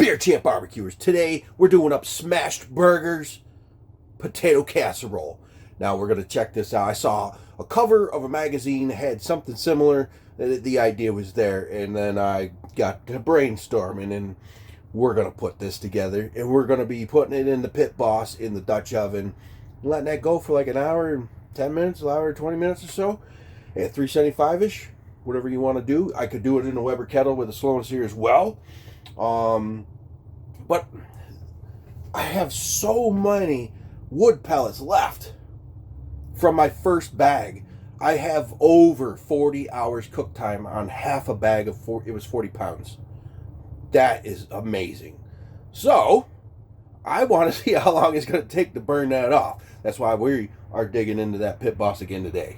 Beer Champ Barbecuers. Today we're doing up Smashburger's Potato Casserole. Now we're going to check this out. I saw a cover of a magazine that had something similar. The idea was there, and then I got to brainstorming, and we're going to put this together, and we're going to be putting it in the Pitboss in the Dutch oven, letting that go for like an hour and 10 minutes, an hour and 20 minutes or so, at 375-ish, whatever you want to do. I could do it in a Weber kettle with a slow and sear as well. But I have so many wood pellets left from my first bag. I have over 40 hours cook time on half a bag of it was 40 pounds. That is amazing. So I want to see how long it's going to take to burn that off. That's why we are digging into that Pitboss again today.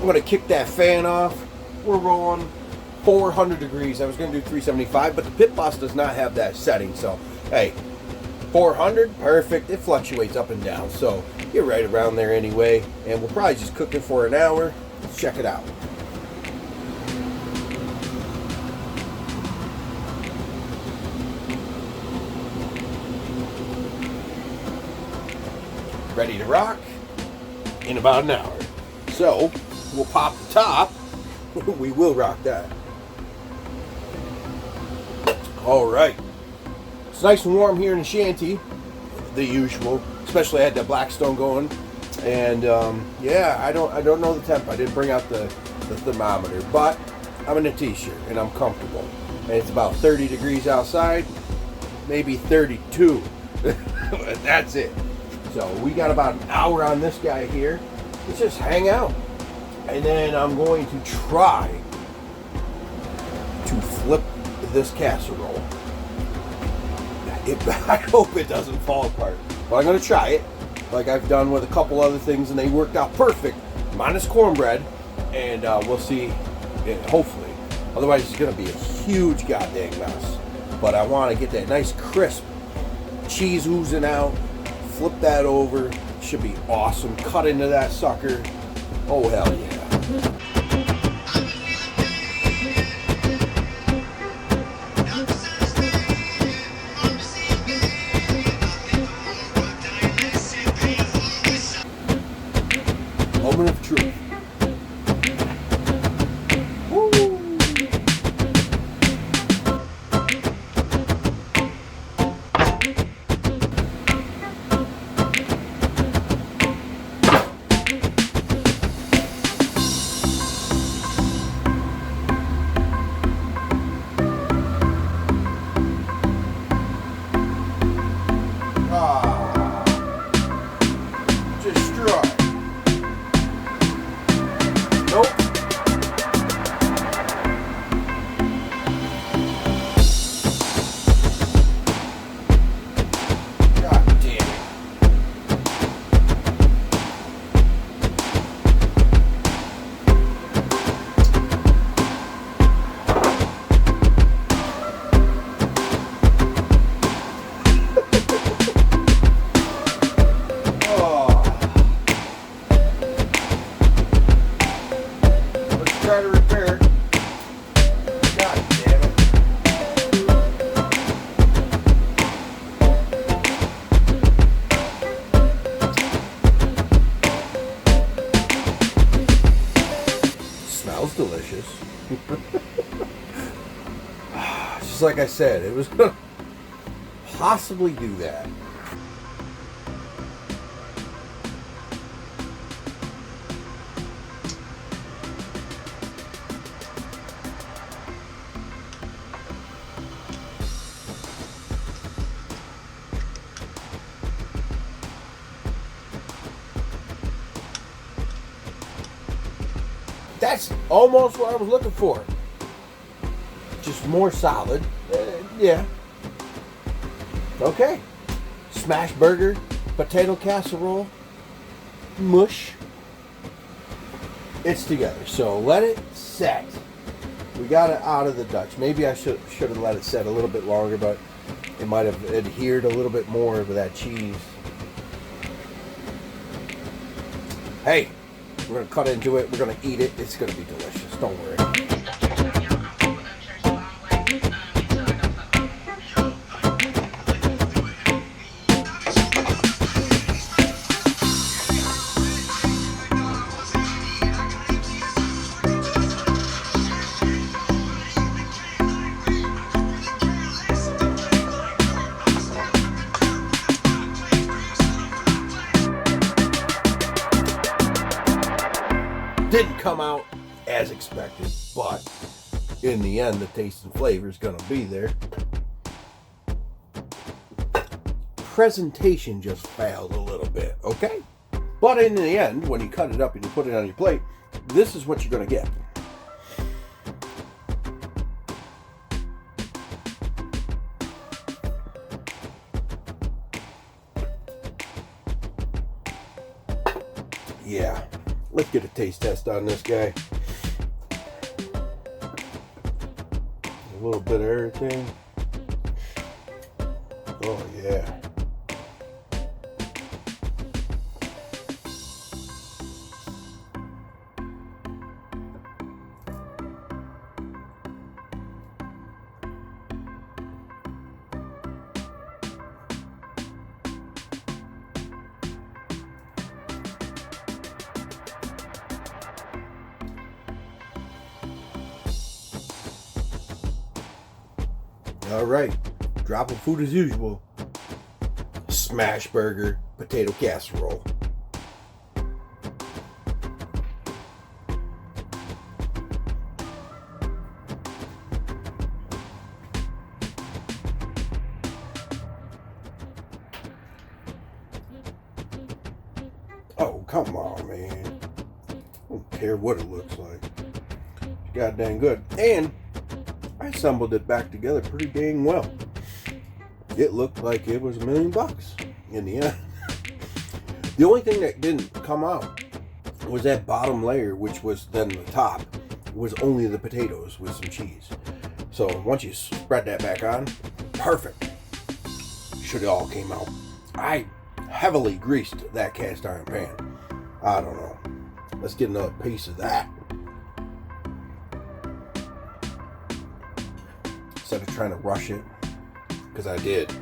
I'm gonna kick that fan off. We're rolling 400 degrees. I was gonna do 375, but the Pitboss does not have that setting. So, hey, 400, perfect. It fluctuates up and down. So you're right around there anyway. And we'll probably just cook it for an hour. Let's check it out. Ready to rock in about an hour. So we'll pop the top. We will rock that. All right. It's nice and warm here in the shanty, the usual. Especially I had that blackstone going, and yeah, I don't know the temp. I didn't bring out the thermometer, but I'm in a t-shirt and I'm comfortable. And it's about 30 degrees outside, maybe 32. That's it. So we got about an hour on this guy here. Let's just hang out. And then I'm going to try to flip this casserole. I hope it doesn't fall apart. But I'm going to try it like I've done with a couple other things, and they worked out perfect, minus cornbread. And we'll see, hopefully. Otherwise, it's going to be a huge goddamn mess. But I want to get that nice crisp cheese oozing out. Flip that over. Should be awesome. Cut into that sucker. Oh, hell yeah. Moment of truth. Nope. God damn it. Try to repair it. God damn it. Smells delicious. Just like I said, it was gonna possibly do that. That's almost what I was looking for. Just more solid. Yeah. Okay. Smashburger Potato Casserole. Mush. It's together. So let it set. We got it out of the Dutch. Maybe I should have let it set a little bit longer, but it might have adhered a little bit more of that cheese. Hey. We're going to cut into it. We're going to eat it. It's going to be delicious. Don't worry. Didn't come out as expected, but in the end, the taste and flavor is going to be there. Presentation just failed a little bit, okay? But in the end, when you cut it up and you put it on your plate, this is what you're going to get. Yeah. Let's get a taste test on this guy. A little bit of everything. Oh yeah. All right, dropping food as usual. Smashburger Potato Casserole. Oh, come on, man. I don't care what it looks like. It's goddamn good. And I assembled it back together pretty dang well. It looked like it was $1 million in the end. The only thing that didn't come out was that bottom layer, which was then the top, was only the potatoes with some cheese. So once you spread that back on, perfect. Should have all came out. I heavily greased that cast iron pan. I don't know. Let's get another piece of that. Instead of trying to rush it, because I did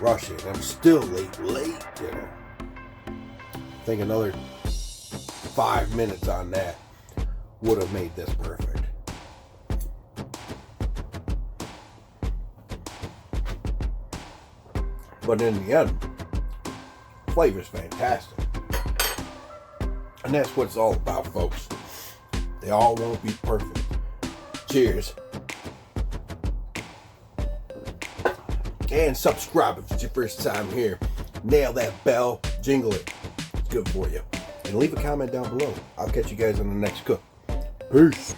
rush it. I'm still late, you know. I think another 5 minutes on that would have made this perfect. But in the end, flavor's fantastic. And that's what it's all about, folks. They all won't be perfect. Cheers. And subscribe if it's your first time here. Nail that bell, jingle it. It's good for you. And leave a comment down below. I'll catch you guys on the next cook. Peace.